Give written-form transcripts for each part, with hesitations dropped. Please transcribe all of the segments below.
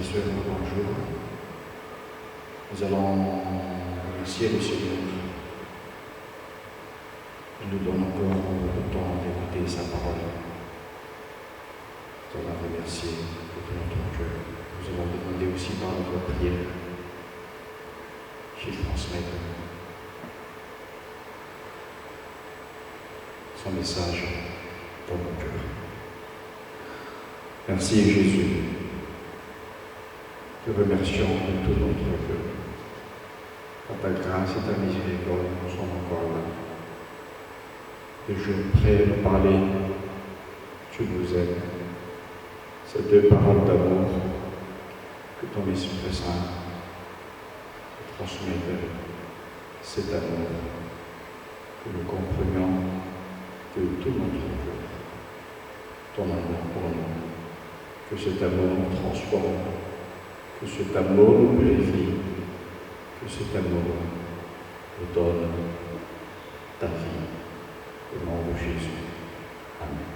et sœurs, bonjour. Nous allons remercier le Seigneur. Il nous donne encore le temps d'écouter sa parole. Nous allons remercier de tout notre cœur. Nous allons demander aussi par notre prière qu'il transmette son message dans nos cœurs. Merci Jésus. Te remercions de tout notre cœur. Par ta grâce et ta miséricorde, nous sommes encore là. Et je prie de parler. Tu nous aimes. Ces deux paroles d'amour que ton Esprit Saint transmette cet amour, que nous comprenions de tout notre cœur, ton amour pour nous, que cet amour nous transforme, que cet amour nous purifie, que cet amour nous donne ta vie, au nom de Jésus. Amen.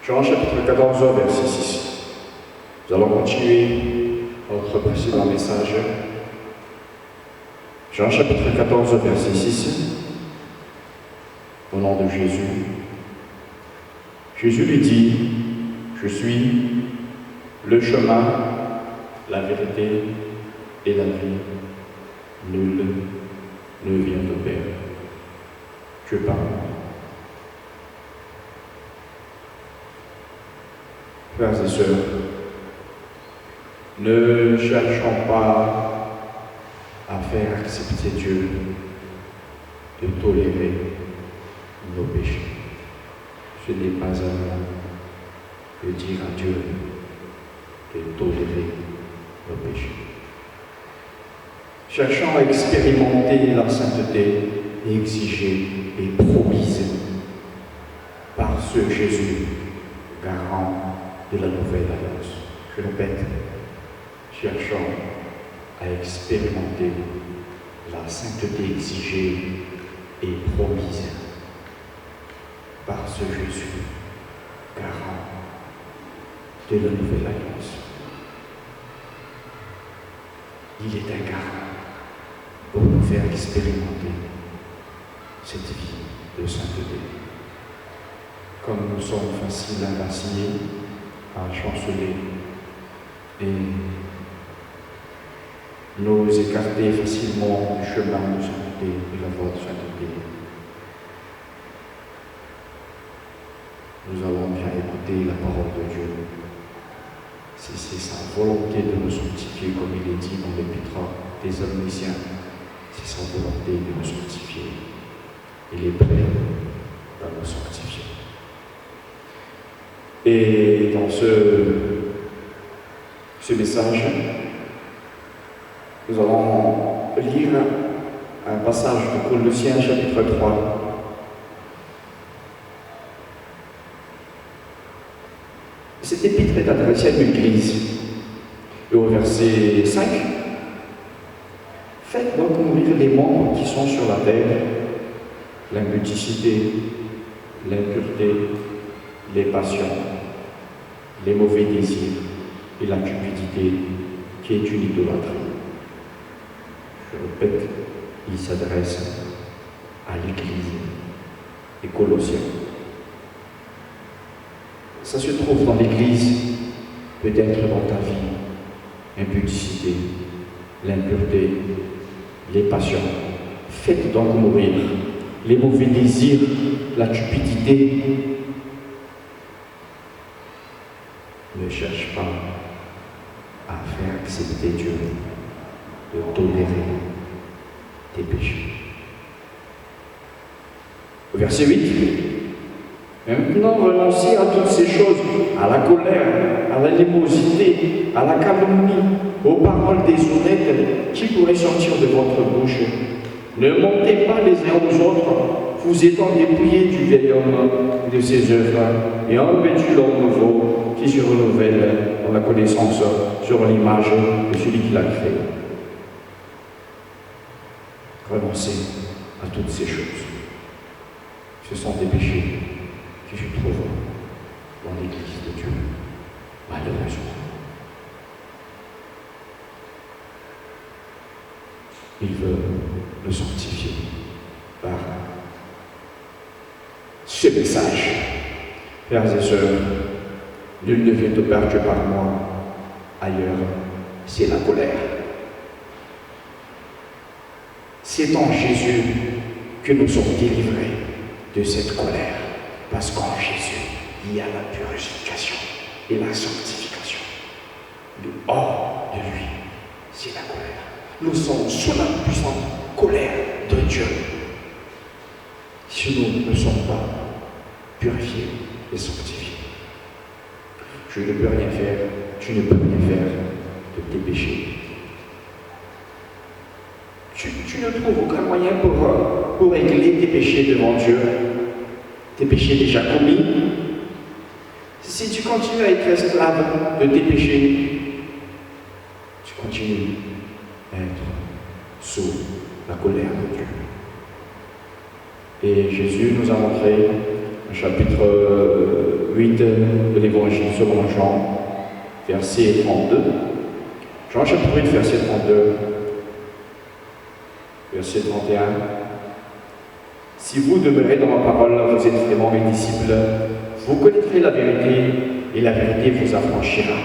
Jean chapitre 14, verset 6. Nous allons continuer notre précédent message. Jean chapitre 14, verset 6. Au nom de Jésus. Jésus lui dit, je suis le chemin, la vérité et la vie. Nul ne vient au Père que par moi. Frères et sœurs, ne cherchons pas à faire accepter Dieu, de tolérer nos péchés. Ce n'est pas à nous de dire à Dieu de tolérer nos péchés. Cherchons à expérimenter la sainteté exigée et promise par ce Jésus, garant de la nouvelle alliance. Je répète, cherchons à expérimenter la sainteté exigée et promise par ce Jésus, garant de la nouvelle alliance. Il est un garant pour nous faire expérimenter cette vie de sainteté. Comme nous sommes faciles à vaciller, à chanceler et nous écarter facilement du chemin de sainteté, de la voie de sainteté, nous allons bien écouter la parole de Dieu. Si c'est sa volonté de nous sanctifier, comme il est dit dans l'Épître des Omniciens, c'est sa volonté de nous sanctifier. Il est prêt à nous sanctifier. Et dans ce message, nous allons lire un passage de Colossiens chapitre 3. Cette épître est adressée à l'Église. Et au verset 5, faites donc mourir les membres qui sont sur la terre, l'impudicité, l'impureté, les passions, les mauvais désirs et la cupidité qui est une idolâtrie. Je répète, il s'adresse à l'Église des Colossiens. Ça se trouve dans l'Église, peut-être dans ta vie, impudicité, l'impureté, les passions. Faites donc mourir les mauvais désirs, la cupidité. Ne cherche pas à faire accepter Dieu, de tolérer tes péchés. Verset 8. Maintenant, renoncez à toutes ces choses, à la colère, à l'animosité, à la calomnie, aux paroles déshonnêtes qui pourraient sortir de votre bouche. Ne mentez pas les uns aux autres, vous étant dépouillés du vieil homme et de ses œuvres, et en revêtu l'homme nouveau qui se renouvelle dans la connaissance sur l'image de celui qui l'a créé. Renoncez à toutes ces choses. Ce sont des péchés qui se trouvent dans l'Église de Dieu, malheureusement. il veut nous sanctifier par ce message. Frères et sœurs, nul ne vient au Père que par moi. Ailleurs, c'est la colère. C'est en Jésus que nous sommes délivrés de cette colère. Parce qu'en Jésus, il y a la purification et la sanctification. Mais hors de lui, c'est la colère. Nous sommes sous la puissante colère de Dieu. Si nous ne sommes pas purifiés et sanctifiés, je ne peux rien faire, tu ne peux rien faire de tes péchés. Tu ne trouves aucun moyen pour régler tes péchés devant Dieu, tes péchés déjà commis. Si tu continues à être esclave de tes péchés, tu continues à être sous la colère de Dieu. Et Jésus nous a montré, au chapitre 8 de l'Évangile selon Jean, verset 32. Jean chapitre 8, verset 32, verset 31. Si vous demeurez dans ma parole, vous êtes vraiment mes disciples, vous connaîtrez la vérité et la vérité vous affranchira.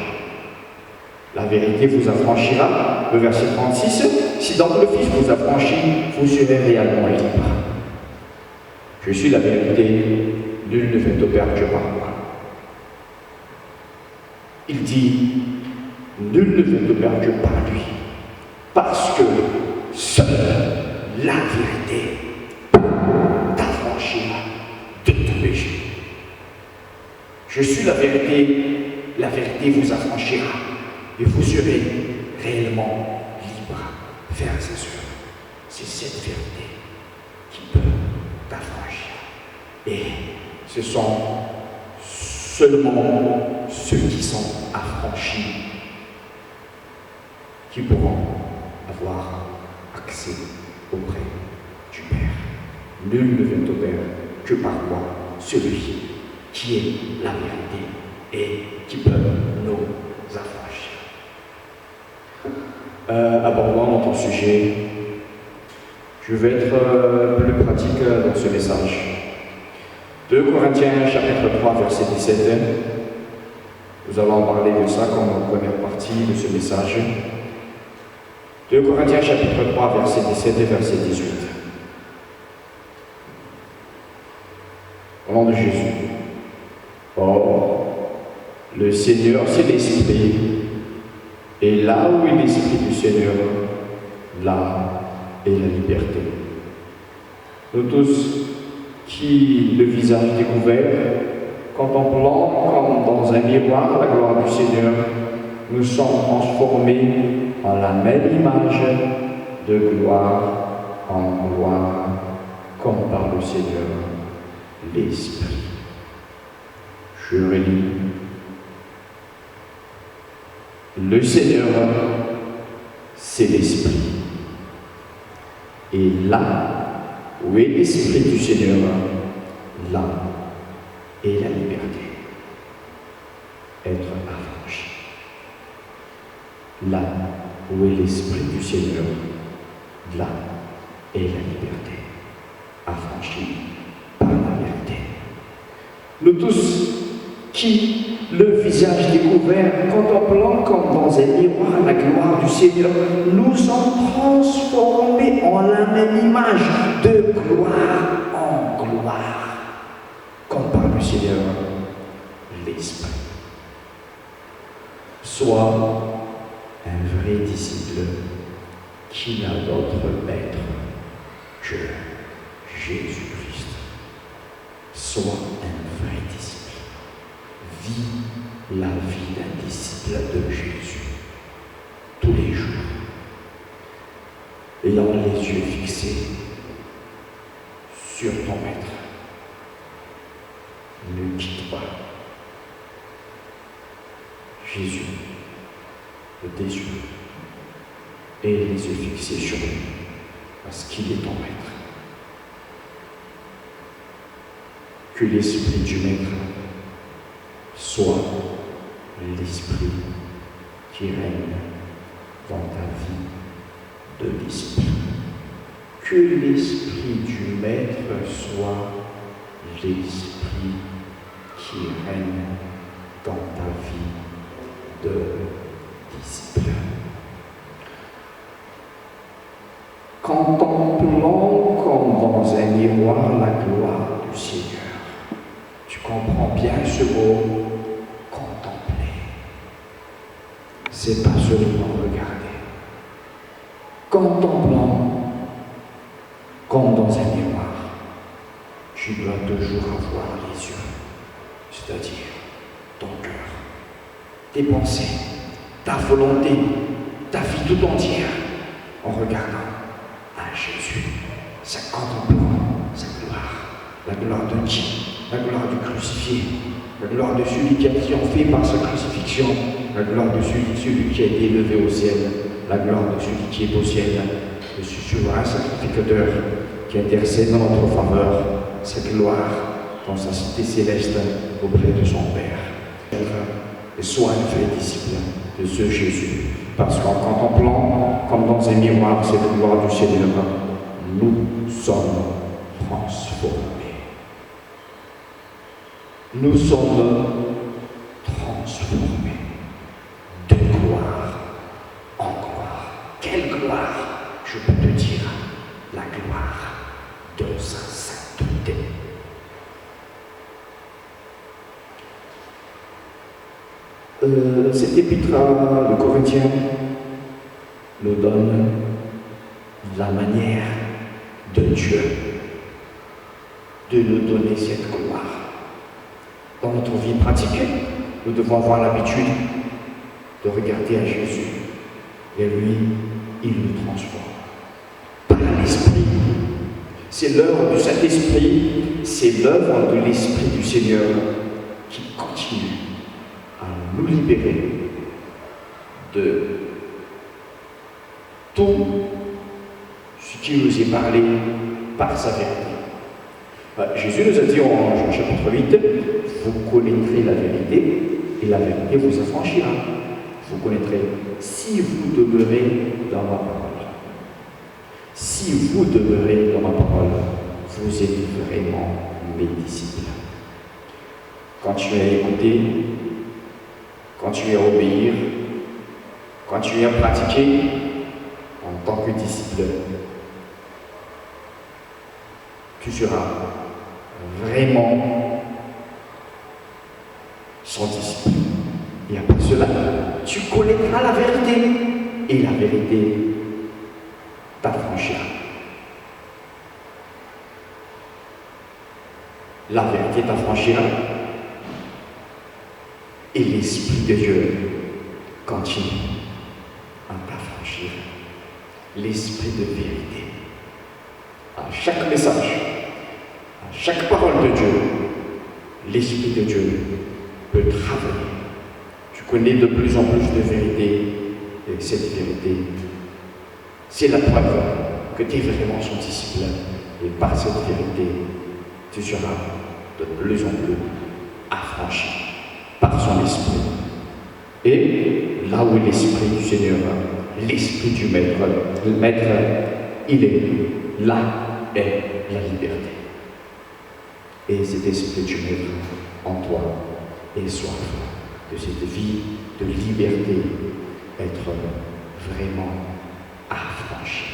La vérité vous affranchira, le verset 36, si donc le Fils vous affranchit, vous serez réellement libre. Je suis la vérité, nul ne vient au Père que par moi. Il dit, nul ne vient au Père que par lui, parce que seule la vérité t'affranchira de tout péché. Je suis la vérité vous affranchira, et vous serez réellement libre, frères et sœurs. C'est cette vérité qui peut t'affranchir. Et ce sont seulement ceux qui sont affranchis qui pourront avoir accès auprès du Père. Nul ne vient au Père que par moi, celui qui est la vérité et qui peut nous affranchir. Abordons notre sujet. Je vais être plus pratique dans ce message. 2 Corinthiens chapitre 3 verset 17. Nous allons parler de ça comme première partie de ce message. 2 Corinthiens chapitre 3 verset 17 et verset 18. Au nom de Jésus. Or, le Seigneur c'est l'Esprit. Et là où est l'Esprit du Seigneur, là est la liberté. Nous tous qui, le visage découvert, contemplant comme dans un miroir la gloire du Seigneur, nous sommes transformés en la même image de gloire en gloire, comme par le Seigneur, l'Esprit. Je relis. Le Seigneur, c'est l'Esprit. Et là où est l'Esprit du Seigneur, là est la liberté. Être affranchi. Là où est l'Esprit du Seigneur, là est la liberté. Affranchi par la vérité. Nous tous qui, le visage découvert, contemplant comme dans un miroir la gloire du Seigneur, nous sommes transformés en la même image, de gloire en gloire, comme par le Seigneur, l'Esprit. Sois un vrai disciple qui n'a d'autre maître que Jésus-Christ. Sois un vrai disciple. Vis la vie d'un disciple de Jésus tous les jours, ayant les yeux fixés sur ton Maître. Ne quitte pas Jésus de tes yeux et les yeux fixés sur lui, parce qu'il est ton Maître. Que l'Esprit du Maître soit l'Esprit qui règne dans ta vie de disciple. que l'esprit du Maître soit l'esprit qui règne dans ta vie de disciple. Contemplant comme dans un miroir la gloire du Seigneur. Tu comprends bien ce mot contempler. C'est pas seulement regarder. Contemplant comme dans un miroir. Tu dois toujours avoir les yeux, c'est-à-dire ton cœur, tes pensées, ta volonté, ta vie tout entière en regardant à Jésus, sa contemplant, sa gloire, la gloire de qui? La gloire du crucifié, la gloire de celui qui a triomphé par sa crucifixion, la gloire de celui qui a été élevé au ciel, la gloire de celui qui est au ciel, le souverain sacrificateur qui intercède dans notre faveur, sa gloire dans sa cité céleste auprès de son Père. Et sois un vrai disciple de ce Jésus, parce qu'en contemplant, comme dans un miroir, cette gloire du Seigneur, nous sommes transformés. Nous sommes transformés de gloire en gloire. Quelle gloire? Je peux te dire, la gloire de sa sainteté. Cet épître de Corinthiens nous donne la manière de Dieu de nous donner cette gloire. Dans notre vie pratique, nous devons avoir l'habitude de regarder à Jésus et lui, il nous transforme par l'Esprit. C'est l'œuvre du Saint-Esprit, c'est l'œuvre de l'Esprit du Seigneur qui continue à nous libérer de tout ce qui nous est parlé par sa vérité. Jésus nous a dit en Jean chapitre 8, vous connaîtrez la vérité et la vérité vous affranchira. Vous connaîtrez si vous demeurez dans ma parole. Si vous demeurez dans ma parole, vous êtes vraiment mes disciples. Quand tu es à écouter, quand tu es à obéir, quand tu es à pratiquer en tant que disciple, tu seras vraiment son disciple. Et après cela, tu connaîtras la vérité et la vérité t'affranchira. La vérité t'affranchira et l'Esprit de Dieu continue à t'affranchir. L'Esprit de vérité. À chaque message, à chaque parole de Dieu, l'Esprit de Dieu peut travailler. Tu connais de plus en plus de vérité, et cette vérité, c'est la preuve que tu es vraiment son disciple. Et par cette vérité, tu seras de plus en plus affranchi par son esprit. Et là où est l'Esprit du Seigneur, l'Esprit du Maître, le Maître, il est là est la liberté. Et cet esprit du Maître en toi est soif de cette vie de liberté, être vraiment affranchi.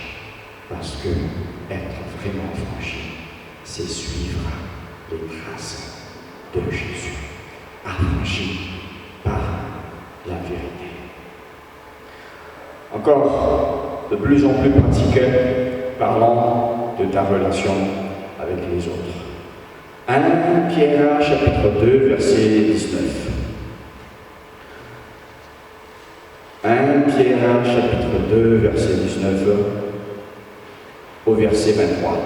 Parce que être vraiment affranchi, c'est suivre les traces de Jésus. Affranchi par la vérité. Encore de plus en plus pratique, parlons de ta relation avec les autres. 1 Pierre chapitre 2 verset 19. 1 Pierre chapitre 2 verset 19 au verset 23.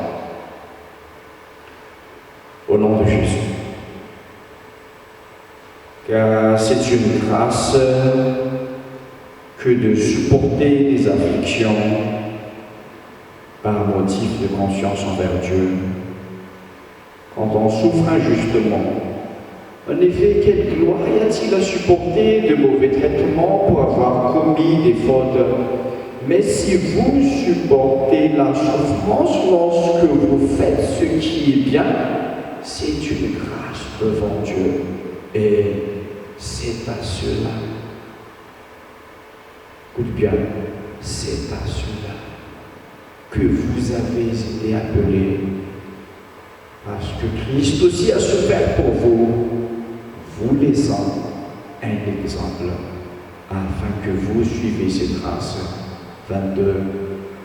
Au nom de Jésus. Car c'est une grâce que de supporter des afflictions par motif de conscience envers Dieu, quand on souffre injustement. En effet, quelle gloire y a-t-il à supporter de mauvais traitements pour avoir commis des fautes Mais si vous supportez la souffrance lorsque vous faites ce qui est bien, c'est une grâce devant Dieu. Et c'est à cela, écoute bien, c'est à cela que vous avez été appelés. Parce que Christ aussi a souffert pour vous, vous laissant un exemple, afin que vous suivez ses traces. 22.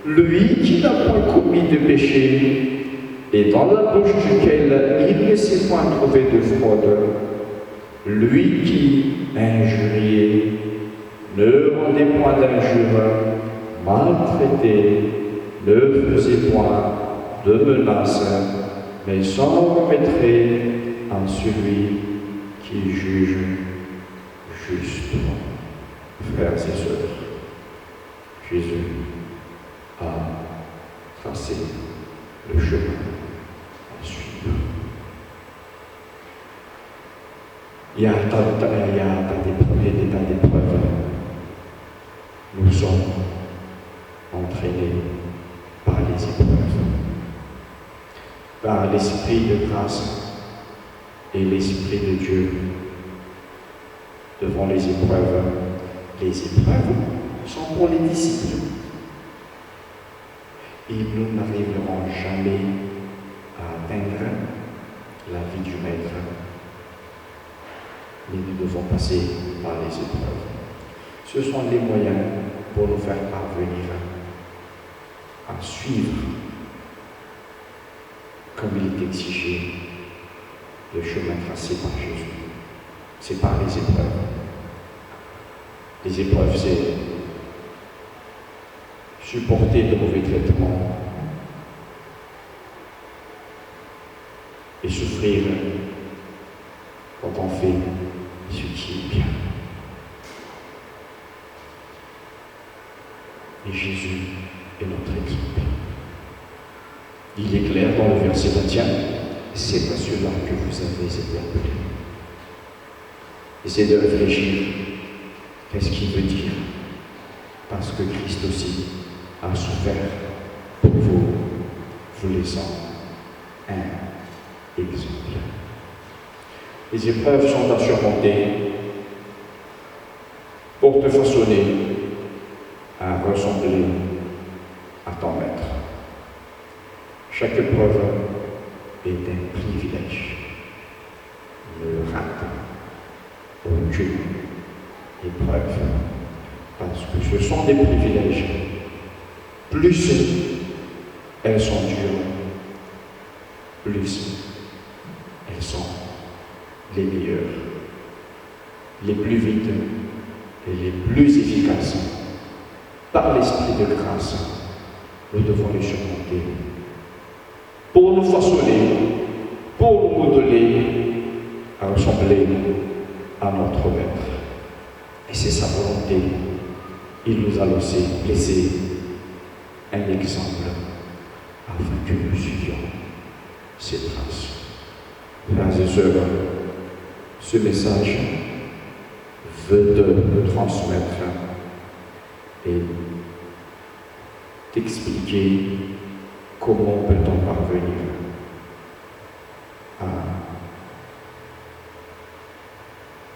Lui qui n'a point commis de péché, et dans la bouche duquel il ne s'est point trouvé de fraude, lui qui, injurié, ne rendait point d'injure, maltraité, ne faisait point de menaces, mais s'en remettrait à celui qui juge justement. Frères et sœurs, Jésus a tracé le chemin à suivre. Il y a des tas d'épreuves. Nous sommes entraînés par les épreuves, par l'Esprit de grâce et l'Esprit de Dieu. Devant les épreuves sont pour les disciples. Et nous n'arriverons jamais à atteindre la vie du Maître. Mais nous devons passer par les épreuves. Ce sont les moyens pour nous faire parvenir à suivre, comme il est exigé, le chemin tracé par Jésus. C'est par les épreuves. Les épreuves, c'est supporter de mauvais traitements et souffrir quand on fait ce qui est bien. Et Jésus est notre équipe. Il est clair dans le verset 21, c'est à cela que vous avez été appelés. Essayez de réfléchir, qu'est-ce qu'il veut dire? Parce que Christ aussi a souffert pour vous, vous laissant un exemple. Les épreuves sont à surmonter pour te façonner à ressembler à ton Maître. Chaque épreuve est un privilège. Ne rate aucune épreuve, parce que ce sont des privilèges. Plus elles sont dures, plus elles sont les meilleures, les plus vite et les plus efficaces. Par l'Esprit de grâce, nous devons les surmonter pour nous façonner, pour nous modeler à ressembler à notre Maître. Et c'est sa volonté. Il nous a laissé un exemple afin que nous suivions ses traces. Frères et sœurs, ce message veut te transmettre et t'expliquer comment peut-on parvenir à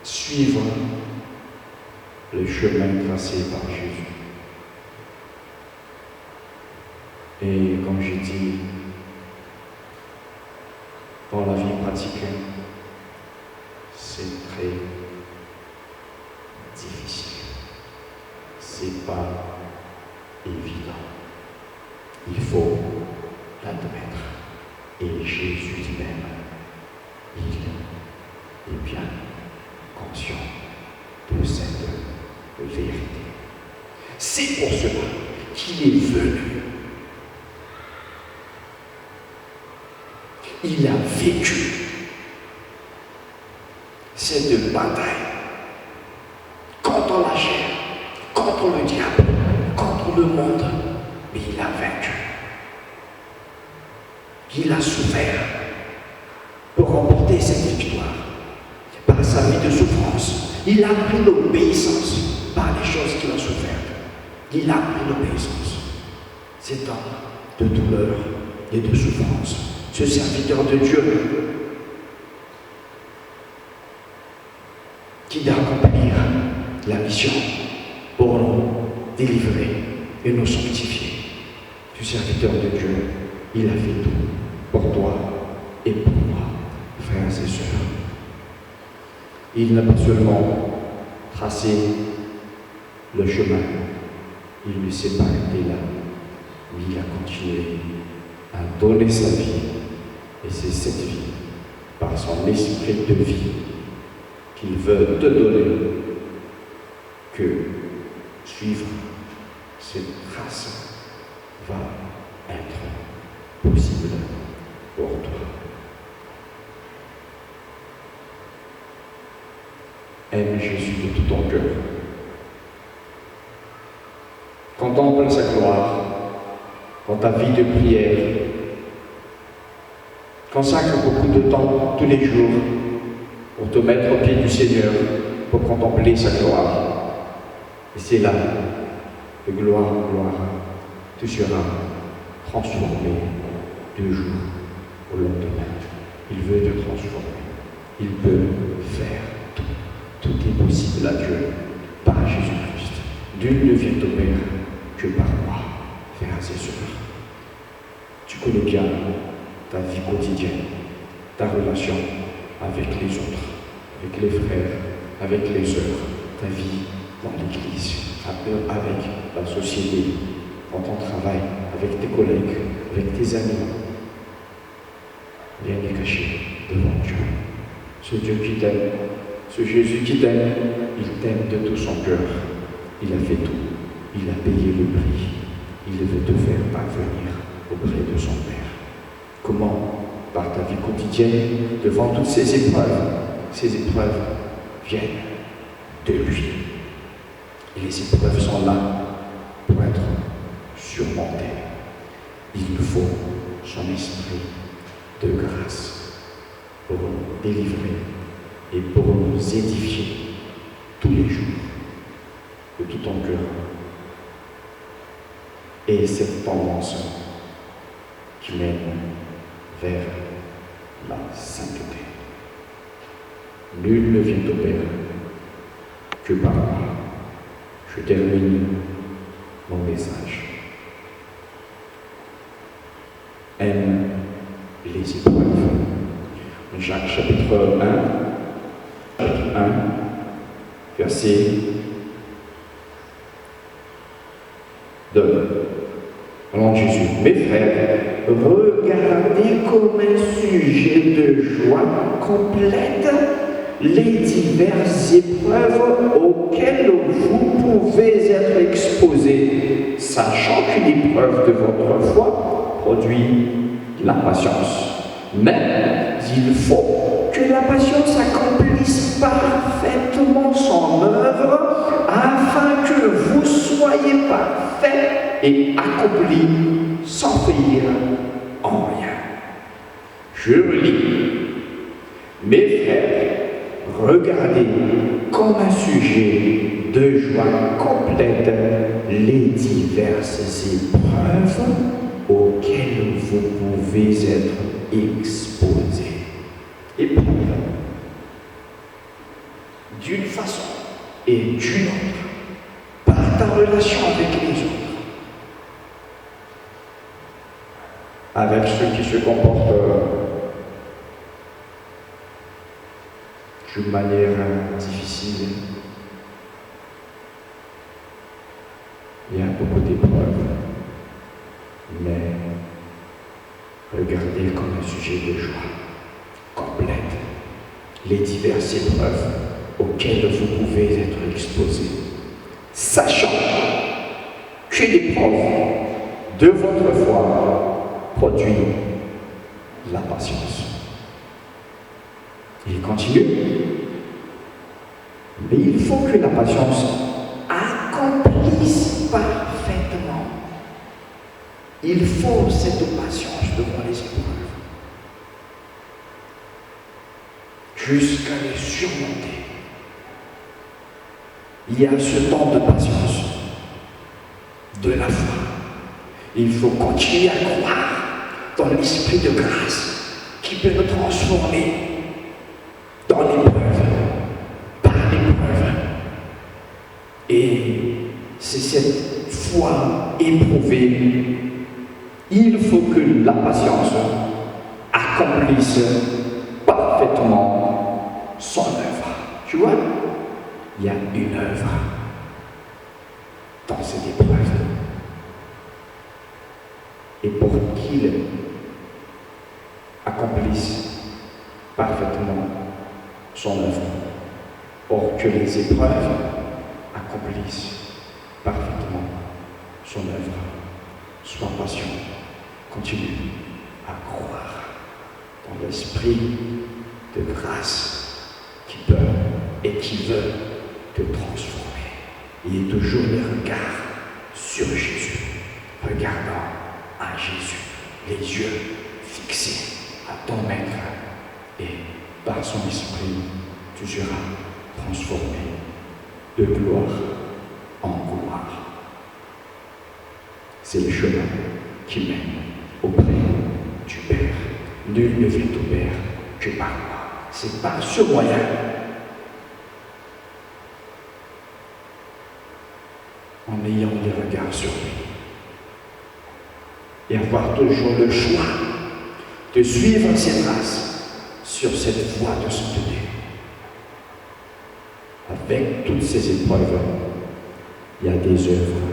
suivre le chemin tracé par Jésus. Et comme j'ai dit, dans la vie pratique, c'est très difficile. C'est pas évident. Il faut l'admettre. Et Jésus lui-même, il est bien conscient de cette vérité. C'est pour cela qu'il est venu. Il a vécu cette bataille contre la chair, contre le diable, contre le monde, mais il a vaincu. Il a souffert pour remporter cette victoire. Par sa vie de souffrance, il a pris l'obéissance par les choses qu'il a souffert. Il a pris l'obéissance. Cet homme de douleur et de souffrance, ce serviteur de Dieu qui doit accomplir la mission pour nous délivrer et nous sanctifier. Ce serviteur de Dieu, il a fait tout pour toi et pour moi, frères et sœurs. Il n'a pas seulement tracé le chemin, il ne s'est pas arrêté là, mais il a continué à donner sa vie. Et c'est cette vie, par son esprit de vie, qu'il veut te donner, que suivre cette trace va être possible pour toi. Aime Jésus de tout ton cœur. Contemple sa gloire dans ta vie de prière. Consacre beaucoup de temps tous les jours pour te mettre au pied du Seigneur, pour contempler sa gloire. Et c'est là, de gloire en gloire, tu seras transformé de jour au lendemain. Il veut te transformer. Il peut faire tout. Tout est possible à Dieu par Jésus-Christ. Nul ne vient au Père que par moi, frères et sœurs. Tu connais bien ta vie quotidienne, ta relation avec les autres, avec les frères, avec les sœurs, ta vie dans l'Église, avec la société, dans ton travail, avec tes collègues, avec tes amis. Rien n'est caché devant Dieu. Ce Dieu qui t'aime, ce Jésus qui t'aime, il t'aime de tout son cœur. Il a fait tout. Il a payé le prix. Il veut te faire parvenir auprès de son Père. Comment? Par ta vie quotidienne, devant toutes ces épreuves. Ces épreuves viennent de lui. Et les épreuves sont là pour être surmontées. Il nous faut son esprit de grâce pour nous délivrer et pour nous édifier tous les jours de tout ton cœur. Et cette tendance qui mène vers la sainteté. Nul ne vient au Père que par moi. Je termine mon message. Aime les épreuves. Jacques chapitre 1, verset 2. Au nom de Jésus. Mes frères, regardez comme un sujet de joie complète les diverses épreuves auxquelles vous pouvez être exposés, sachant qu'une épreuve de votre foi produit la patience. Mais il faut que la patience accomplisse parfaitement son œuvre, afin que vous soyez parfaits et accomplis sans faillir en rien. Je lis. Mes frères, regardez comme un sujet de joie complète les diverses épreuves auxquelles vous pouvez être exposés. Épreuves d'une façon et d'une autre, par ta relation avec les autres, avec ceux qui se comportent d'une manière difficile. Il y a beaucoup d'épreuves, mais regardez comme un sujet de joie complète les diverses épreuves auxquelles vous pouvez être exposés, sachant que l'épreuve de votre foi produit la patience. Il continue. Mais il faut que la patience accomplisse parfaitement. Il faut cette patience devant les épreuves, jusqu'à les surmonter. Il y a ce temps de patience. de la foi. Il faut continuer à croire dans l'esprit de grâce qui peut nous transformer dans l'épreuve, par l'épreuve. Et c'est cette foi éprouvée. Il faut que la patience accomplisse parfaitement son œuvre. Tu vois, il y a une œuvre dans cette épreuve. Et pour qu'il accomplisse parfaitement son œuvre, or que les épreuves accomplissent parfaitement son œuvre, sois patient, continue à croire dans l'esprit de grâce qui peut et qui veut te transformer. Il est toujours le regard sur Jésus, regardant à Jésus, les yeux fixés à ton maître, et par son esprit, tu seras transformé de gloire en gloire. C'est le chemin qui mène auprès du Père. Nul ne vient au Père que par moi. C'est par ce moyen en ayant les regards sur lui et avoir toujours le choix de suivre ses traces sur cette voie de sainteté. Avec toutes ces épreuves, il y a des œuvres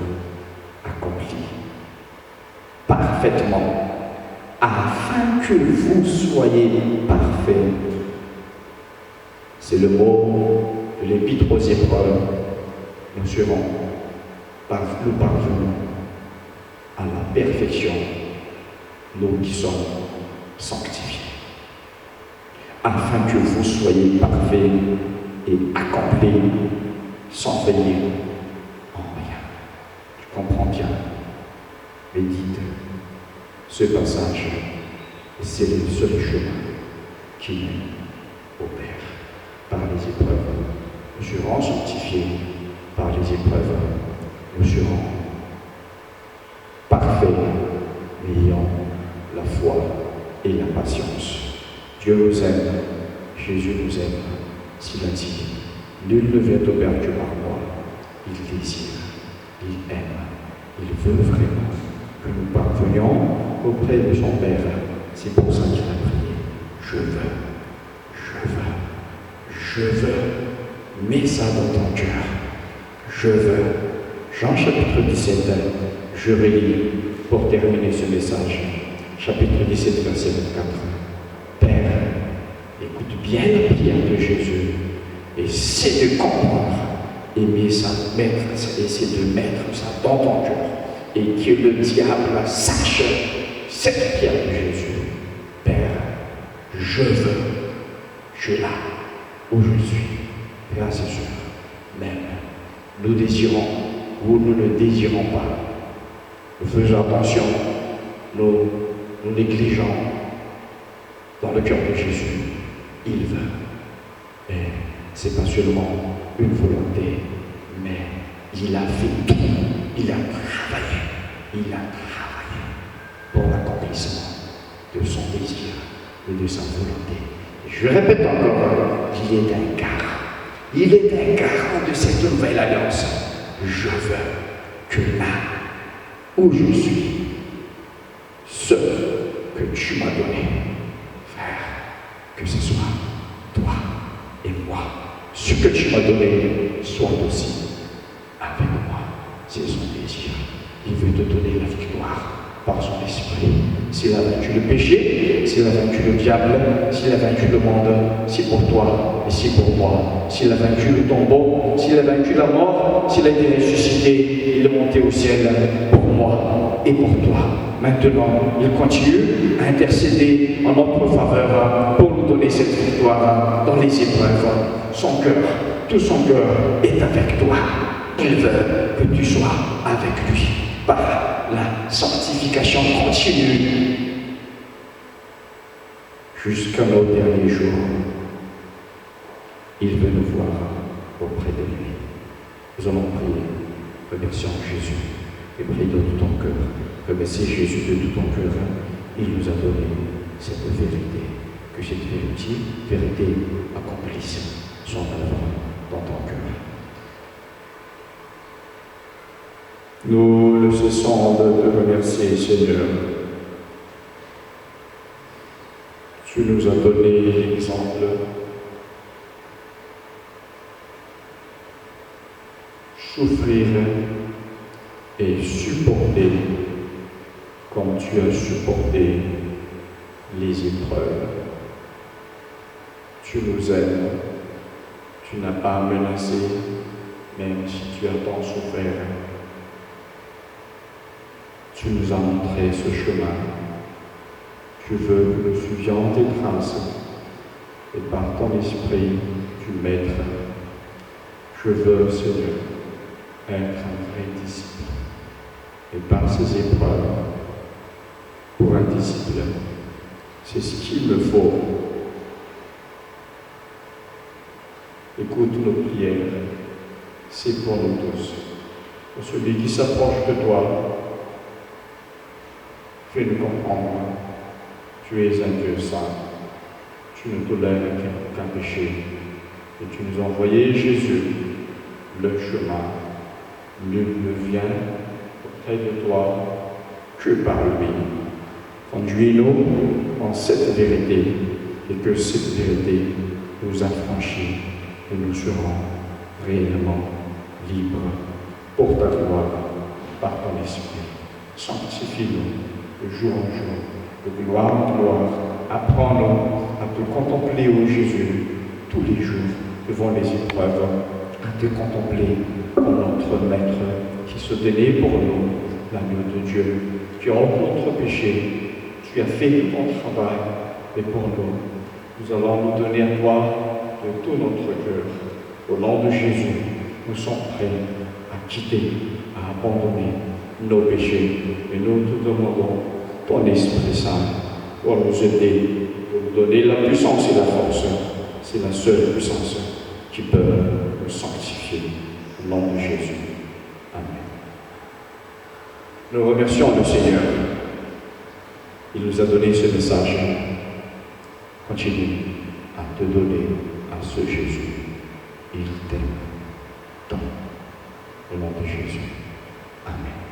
accomplies parfaitement afin que vous soyez parfaits. C'est le mot de l'épître aux épreuves. Nous parvenons à la perfection, nous qui sommes sanctifiés, afin que vous soyez parfaits et accomplis sans faillir en rien. Tu comprends bien? Médite ce passage, et c'est le seul chemin qui mène au Père. Par les épreuves, nous serons sanctifiés. Par les épreuves, nous serons parfaits, ayant la foi et la patience. Dieu nous aime, Jésus nous aime. S'il a dit, nul ne vient au Père que par moi, il désire, il aime, il veut vraiment que nous parvenions auprès de son Père. C'est pour ça qu'il a prié. Je veux, mets ça dans ton cœur. Je veux. Jean chapitre 17, je relis pour terminer ce message. Chapitre 17, verset 24. Père, écoute bien la prière de Jésus. Essaie de comprendre et essaie de mettre ça dans ton cœur. Et que le diable sache cette prière de Jésus. Père, je veux, je là où je suis. Frères et sœurs, même nous désirons ou nous ne désirons pas. Nous faisons attention, nous négligeons dans le cœur de Jésus. Il veut. Et ce n'est pas seulement une volonté, mais il a fait tout. Il a travaillé pour l'accomplissement de son désir et de sa volonté. Je répète encore, il est un garant. Il est un garant de cette nouvelle alliance. Je veux que là où je suis, ce que tu m'as donné, frère, que ce soit toi et moi, ce que tu m'as donné soit aussi avec moi. C'est son désir. Il veut te donner la victoire par son esprit. S'il a vaincu le péché, s'il a vaincu le diable, s'il a vaincu le monde, c'est pour toi et c'est pour moi. S'il a vaincu le tombeau, s'il a vaincu la mort, s'il a été ressuscité, il est monté au ciel pour moi et pour toi. Maintenant, il continue à intercéder en notre faveur pour nous donner cette victoire dans les épreuves. Son cœur, tout son cœur est avec toi. Il veut que tu sois avec lui par la sanctification continue jusqu'à nos derniers jours. Il veut nous voir auprès de lui. Nous allons prier, remercions Jésus. et prie de tout ton cœur. Remercie Jésus de tout ton cœur. Il nous a donné cette vérité. Que cette vérité accomplisse son œuvre dans ton cœur. Nous ne cessons de te remercier, Seigneur. Tu nous as donné l'exemple. Souffrir et supporter comme tu as supporté les épreuves. Tu nous aimes. Tu n'as pas menacé, même si tu as tant souffert. Tu nous as montré ce chemin. Tu veux que nous suivions tes traces et par ton esprit, tu m'aides. Je veux, Seigneur, être un vrai disciple. Et par ces épreuves, pour un disciple, c'est ce qu'il me faut. Écoute nos prières, c'est pour nous tous. Pour celui qui s'approche de toi, fais-nous comprendre. Tu es un Dieu saint. Tu ne tolères qu'un péché. Et tu nous as envoyé Jésus, le chemin. Nul ne vient auprès de toi que par lui. Conduis-nous en cette vérité et que cette vérité nous affranchit et nous serons réellement libres pour ta gloire, par ton esprit. Sanctifie-nous de jour en jour, de gloire en gloire. Apprends-nous à te contempler, ô Jésus, tous les jours, devant les épreuves, à te contempler comme notre Maître qui se donnait pour nous, l'agneau de Dieu. Tu as rendu notre péché, tu as fait tout ton travail, et pour nous, nous allons nous donner à toi de tout notre cœur. Au nom de Jésus, nous sommes prêts à quitter, à abandonner nos péchés. Et nous te demandons ton Esprit Saint pour nous aider, pour nous donner la puissance et la force. C'est la seule puissance qui peut nous sanctifier. Au nom de Jésus. Amen. Nous remercions le Seigneur. Il nous a donné ce message. Continue à te donner à ce Jésus. Il t'aime tant. Au nom de Jésus. Amen.